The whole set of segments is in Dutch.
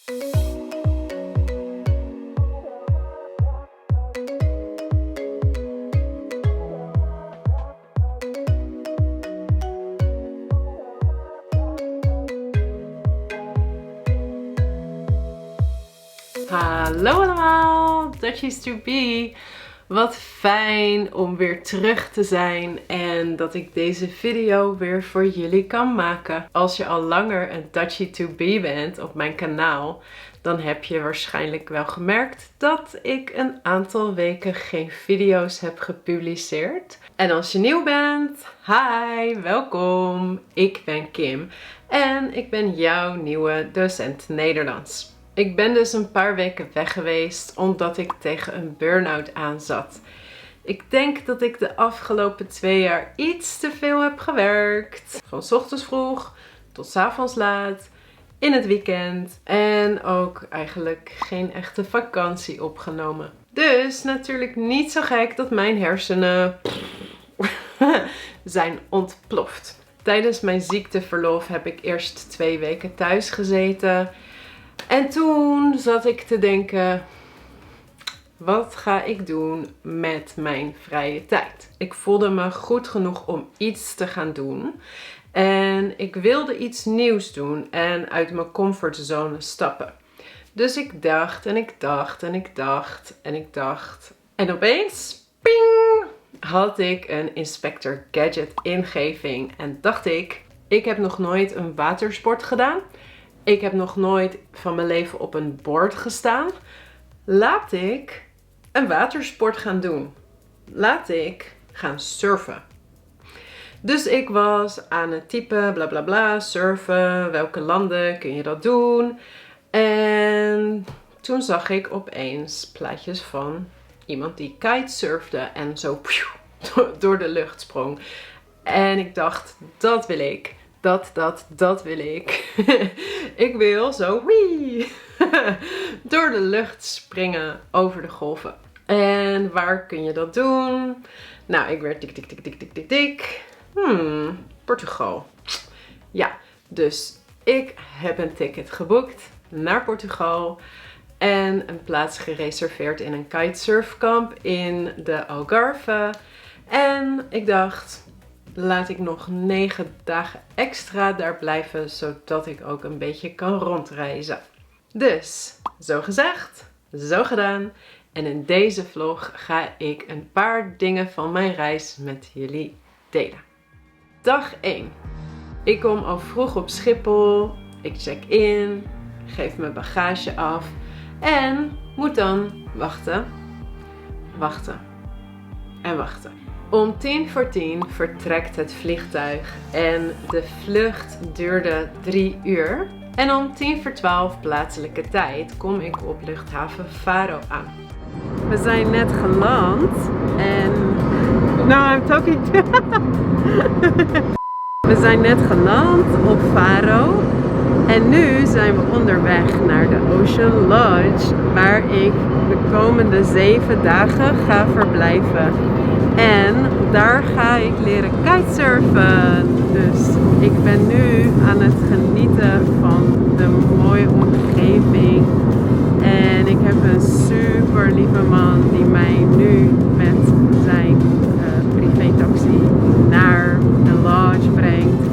Hallo allemaal, Dutchies to be. Wat fijn om weer terug te zijn en dat ik deze video weer voor jullie kan maken. Als je al langer een Dutchie to be bent op mijn kanaal, dan heb je waarschijnlijk wel gemerkt dat ik een aantal weken geen video's heb gepubliceerd. En als je nieuw bent, hi, welkom. Ik ben Kim en ik ben jouw nieuwe docent Nederlands. Ik ben dus een paar weken weg geweest omdat ik tegen een burn-out aan zat. Ik denk dat ik de afgelopen 2 jaar iets te veel heb gewerkt. Van 's ochtends vroeg tot 's avonds laat, in het weekend en ook eigenlijk geen echte vakantie opgenomen. Dus natuurlijk niet zo gek dat mijn hersenen zijn ontploft. Tijdens mijn ziekteverlof heb ik eerst 2 weken thuis gezeten. En toen zat ik te denken, wat ga ik doen met mijn vrije tijd? Ik voelde me goed genoeg om iets te gaan doen. En ik wilde iets nieuws doen en uit mijn comfortzone stappen. Dus ik dacht en ik dacht en ik dacht en ik dacht. En opeens, ping, had ik een Inspector Gadget ingeving. En dacht ik heb nog nooit een watersport gedaan. Ik heb nog nooit van mijn leven op een board gestaan. Laat ik een watersport gaan doen. Laat ik gaan surfen. Dus ik was aan het typen, bla bla bla, surfen. Welke landen kun je dat doen? En toen zag ik opeens plaatjes van iemand die kitesurfde en zo door de lucht sprong. En ik dacht, dat wil ik. Dat wil ik. Ik wil zo door de lucht springen over de golven. En waar kun je dat doen? Nou, ik werd tik. Portugal. Ja, dus ik heb een ticket geboekt naar Portugal. En een plaats gereserveerd in een kitesurfkamp in de Algarve. En ik dacht, laat ik nog 9 dagen extra daar blijven, zodat ik ook een beetje kan rondreizen. Dus, zo gezegd, zo gedaan. En in deze vlog ga ik een paar dingen van mijn reis met jullie delen. Dag 1. Ik kom al vroeg op Schiphol. Ik check in, geef mijn bagage af en moet dan wachten. Om 10:10 vertrekt het vliegtuig en de vlucht duurde 3 uur. En om 11:10 plaatselijke tijd kom ik op luchthaven Faro aan. We zijn net geland en... No, I'm talking to... We zijn net geland op Faro. En nu zijn we onderweg naar de Ocean Lodge, waar ik de komende 7 dagen ga verblijven. En daar ga ik leren kitesurfen. Dus ik ben nu aan het genieten van de mooie omgeving. En ik heb een super lieve man die mij nu met zijn privétaxi naar de lodge brengt.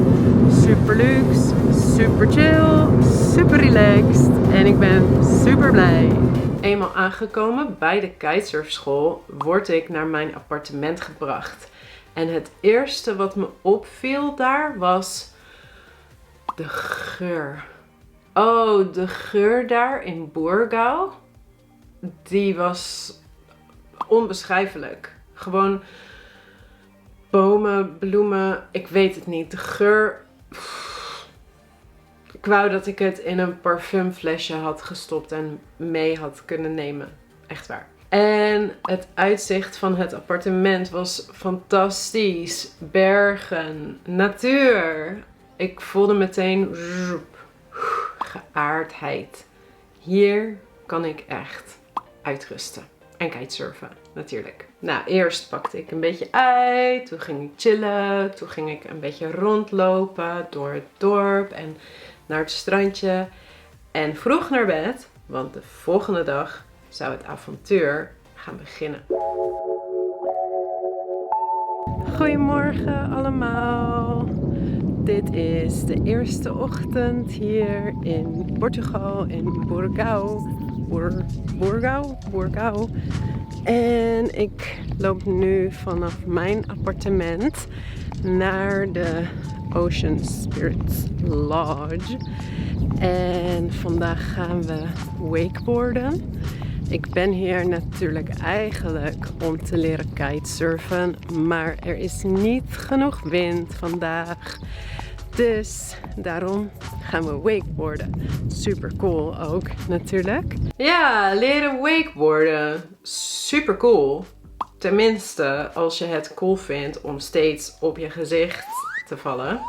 Super luxe, super chill, super relaxed en ik ben super blij. Eenmaal aangekomen bij de kitesurfschool word ik naar mijn appartement gebracht. En het eerste wat me opviel daar was de geur. Oh, de geur daar in Bourgau, die was onbeschrijfelijk. Gewoon bomen, bloemen, ik weet het niet. De geur... Ik wou dat ik het in een parfumflesje had gestopt en mee had kunnen nemen. Echt waar. En het uitzicht van het appartement was fantastisch. Bergen, natuur. Ik voelde meteen geaardheid. Hier kan ik echt uitrusten. En kitesurfen, natuurlijk. Nou, eerst pakte ik een beetje uit. Toen ging ik chillen. Toen ging ik een beetje rondlopen door het dorp en naar het strandje. En vroeg naar bed, want de volgende dag zou het avontuur gaan beginnen. Goedemorgen allemaal. Dit is de eerste ochtend hier in Portugal, in Borgau. En ik loop nu vanaf mijn appartement naar de Ocean Spirits Lodge. En vandaag gaan we wakeboarden. Ik ben hier natuurlijk eigenlijk om te leren kitesurfen, maar er is niet genoeg wind vandaag. Dus daarom gaan we wakeboarden. Super cool ook natuurlijk. Ja, leren wakeboarden. Super cool. Tenminste, als je het cool vindt om steeds op je gezicht te vallen.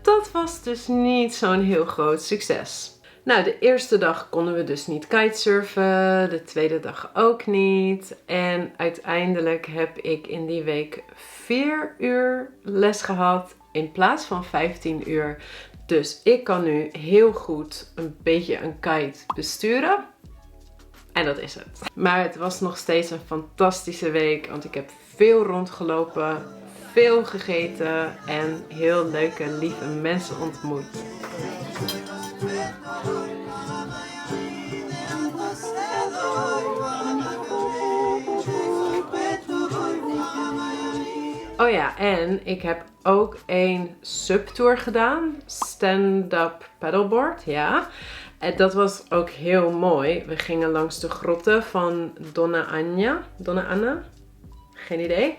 Dat was dus niet zo'n heel groot succes. Nou, de eerste dag konden we dus niet kitesurfen, de tweede dag ook niet. En uiteindelijk heb ik in die week 4 uur les gehad in plaats van 15 uur. Dus ik kan nu heel goed een beetje een kite besturen. En dat is het. Maar het was nog steeds een fantastische week, want ik heb veel rondgelopen, veel gegeten en heel leuke, lieve mensen ontmoet. Oh ja, en ik heb ook een subtour gedaan. Stand-up paddleboard, ja. En dat was ook heel mooi. We gingen langs de grotten van Donna Anna. Geen idee.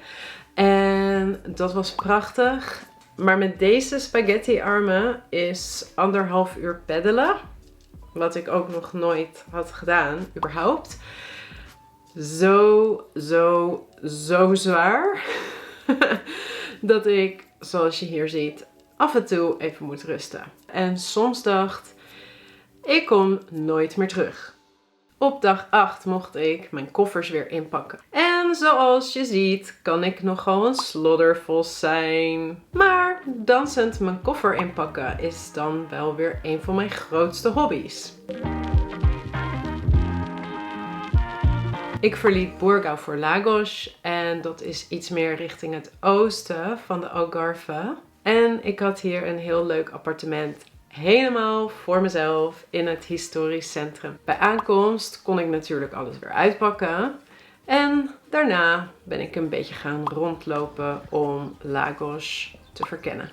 En dat was prachtig. Maar met deze spaghetti armen is 1,5 uur peddelen. Wat ik ook nog nooit had gedaan, überhaupt. Zo zwaar. Dat ik, zoals je hier ziet, af en toe even moet rusten. En soms dacht ik kom nooit meer terug. Op dag 8 mocht ik mijn koffers weer inpakken. En zoals je ziet kan ik nogal een sloddervos zijn. Maar dansend mijn koffer inpakken is dan wel weer een van mijn grootste hobby's. Ik verliet Borgau voor Lagos en dat is iets meer richting het oosten van de Algarve. En ik had hier een heel leuk appartement. Helemaal voor mezelf in het historisch centrum. Bij aankomst kon ik natuurlijk alles weer uitpakken. En daarna ben ik een beetje gaan rondlopen om Lagos te verkennen.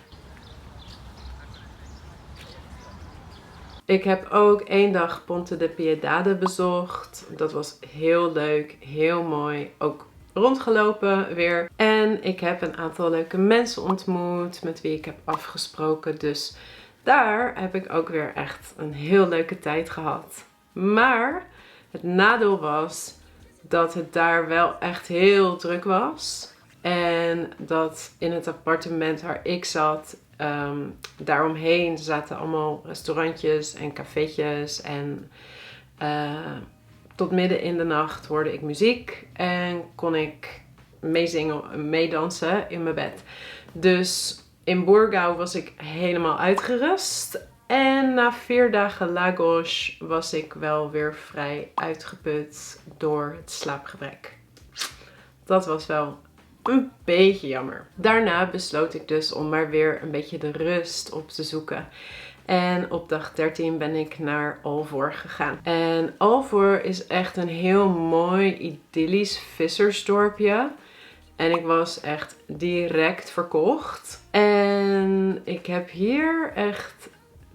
Ik heb ook 1 dag Ponte de Piedade bezocht. Dat was heel leuk, heel mooi. Ook rondgelopen weer. En ik heb een aantal leuke mensen ontmoet met wie ik heb afgesproken. Dus daar heb ik ook weer echt een heel leuke tijd gehad. Maar het nadeel was dat het daar wel echt heel druk was. En dat in het appartement waar ik zat, daaromheen zaten allemaal restaurantjes en cafeetjes. En tot midden in de nacht hoorde ik muziek en kon ik meezingen, meedansen in mijn bed. Dus in Borgau was ik helemaal uitgerust. En na 4 dagen Lagos was ik wel weer vrij uitgeput door het slaapgebrek. Dat was wel een beetje jammer. Daarna besloot ik dus om maar weer een beetje de rust op te zoeken. En op dag 13 ben ik naar Alvor gegaan. En Alvor is echt een heel mooi idyllisch vissersdorpje. En ik was echt direct verkocht. En ik heb hier echt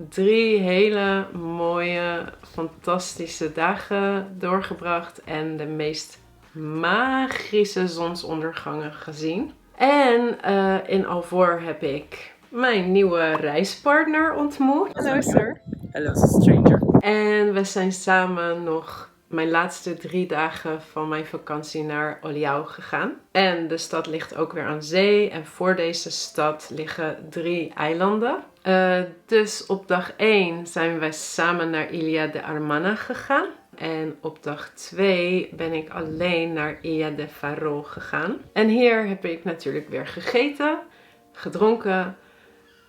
3 hele mooie, fantastische dagen doorgebracht. En de meest magische zonsondergangen gezien. En in Alvor heb ik mijn nieuwe reispartner ontmoet. Hallo sir. Hello stranger. En we zijn samen nog mijn laatste 3 dagen van mijn vakantie naar Oliao gegaan. En de stad ligt ook weer aan zee. En voor deze stad liggen 3 eilanden. Dus op dag 1 zijn wij samen naar Ilha de Armana gegaan. En op dag 2 ben ik alleen naar Ilha de Faro gegaan. En hier heb ik natuurlijk weer gegeten, gedronken,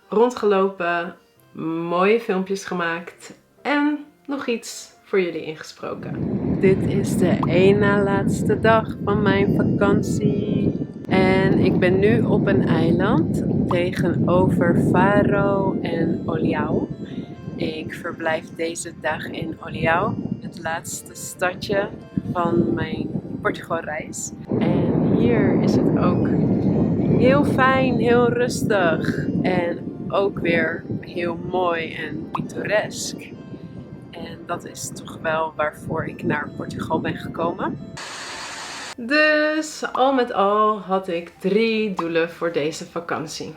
rondgelopen, mooie filmpjes gemaakt en nog iets voor jullie ingesproken. Dit is de één na laatste dag van mijn vakantie. En ik ben nu op een eiland tegenover Faro en Olhão. Ik verblijf deze dag in Olhão, het laatste stadje van mijn Portugalreis. En hier is het ook heel fijn, heel rustig en ook weer heel mooi en pittoresk. En dat is toch wel waarvoor ik naar Portugal ben gekomen. Dus al met al had ik 3 doelen voor deze vakantie.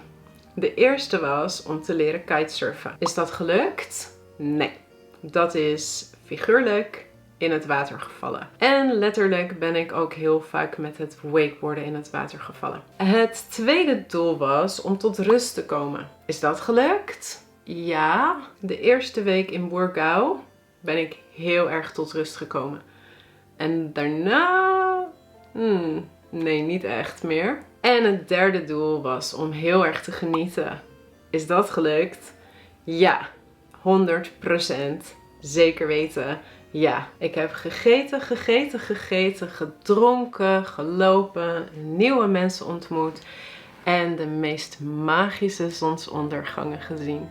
De eerste was om te leren kitesurfen. Is dat gelukt? Nee. Dat is figuurlijk in het water gevallen. En letterlijk ben ik ook heel vaak met het wakeboarden in het water gevallen. Het tweede doel was om tot rust te komen. Is dat gelukt? Ja. De eerste week in Borgau ben ik heel erg tot rust gekomen. En daarna... nee, niet echt meer. En het derde doel was om heel erg te genieten. Is dat gelukt? Ja, 100%. Zeker weten. Ja, ik heb gegeten, gedronken, gelopen, nieuwe mensen ontmoet en de meest magische zonsondergangen gezien.